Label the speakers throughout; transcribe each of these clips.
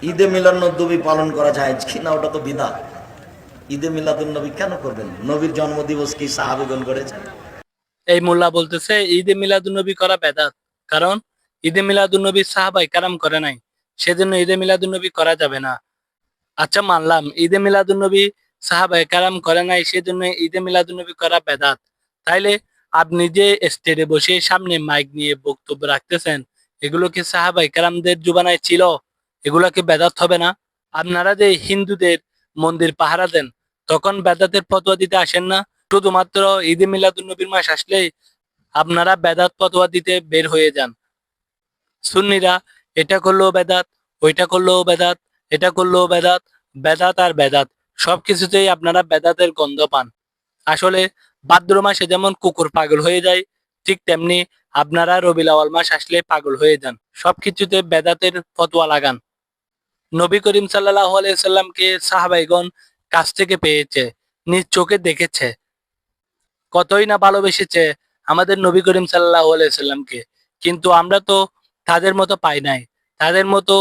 Speaker 1: ঈদে মিলাদুন্নবী পালন করা যায় কিনা, ওটা তো বিদআত। ঈদে মিলাদুন্নবী কেন করবেন? নবীর জন্মদিবস কি সাহাবীগণ করেছেন?
Speaker 2: এই মোল্লা বলতেছে ঈদে মিলাদুন্নবী করা বেদাত, কারণ ঈদে মিলাদুন্নবী সাহাবাই কারাম করে নাই, সেজন্য ঈদে মিলাদুন্নবী করা যাবে না। আচ্ছা, মানলাম ঈদে মিলাদুন্নবী সাহাবাই কারাম করে নাই, সেজন্য ঈদে মিলাদুন্নবী করা বেদাত। তাইলে আপনি যে স্টেজে বসে সামনে মাইক নিয়ে বক্তব্য রাখতেছেন, এগুলো কি সাহাবাই কারামদের জুবানায় ছিল? এগুলো কি বেদাত হবে না? আপনারা যে হিন্দুদের মন্দির পাহারা দেন, তখন বেদাতের ফতোয়া দিতে আসেন না? শুধুমাত্র ঈদে মিলাদুন্নবীর মাস আসলেই আপনারা বেদাত ফতোয়া দিতে বের হয়ে যান। সুন্নিরা এটা করলেও বেদাত, ওইটা করলেও বেদাত, এটা করলেও বেদাত, বেদাত আর বেদাত, সবকিছুতেই আপনারা বেদাতের গন্ধ পান। আসলে ভাদ্র মাসে যেমন কুকুর পাগল হয়ে যায়, ঠিক তেমনি আপনারা রবিউল আউয়াল মাস আসলে পাগল হয়ে যান, সবকিছুতে বেদাতের ফতোয়া লাগান। নবী করিম সাল্লাল্লাহু আলাইহি সাল্লামকে সাহাবাইগণ কাছ থেকে পেয়েছে, নিজ চোখে দেখেছে, কতই না ভালোবেসেছে আমাদের নবী করিম সাল্লাল্লাহু আলাইহি সাল্লামকে। কিন্তু আমরা তো তাদের মতো পাই নাই। তাদের মতো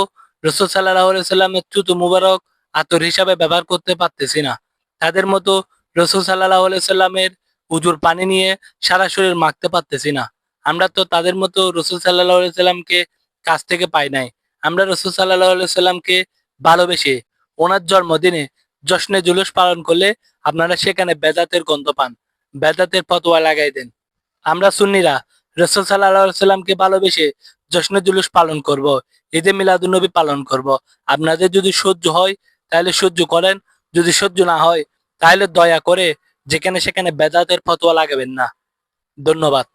Speaker 2: রাসূল সাল্লাল্লাহু আলাইহি সাল্লামের থুতু মুবারক আতর হিসাবে ব্যবহার করতে পারতেছি না। তাদের মতো রাসূল সাল্লাল্লাহু আলাইহি সাল্লামের উজুর পানি নিয়ে সারা শরীর মাখতে পারতেছি না। আমরা তো তাদের মতো রাসূল সাল্লাল্লাহু আলাইহি সাল্লামকে কাছ থেকে পাই নাই। আমরা রাসূল সাল্লাল্লাহু আলাইহি সাল্লামকে ভালোবেসে ওনার জন্মদিনে জশ্নে জুলুস পালন করলে আপনারা সেখানে বেদাতের গন্ধ পান, বেদাতের ফতোয়া লাগাই দেন। আমরা সুন্নিরা রাসূল সাল্লাল্লাহু আলাইহি সাল্লামকে ভালোবেসে জশ্নে জুলুস পালন করব, ঈদে মিলাদুন্নবী পালন করব। আপনাদের যদি সহ্য হয় তাহলে সহ্য করেন, যদি সহ্য না হয় তাহলে দয়া করে যেখানে সেখানে বেদাতের ফতোয়া লাগাবেন না। ধন্যবাদ।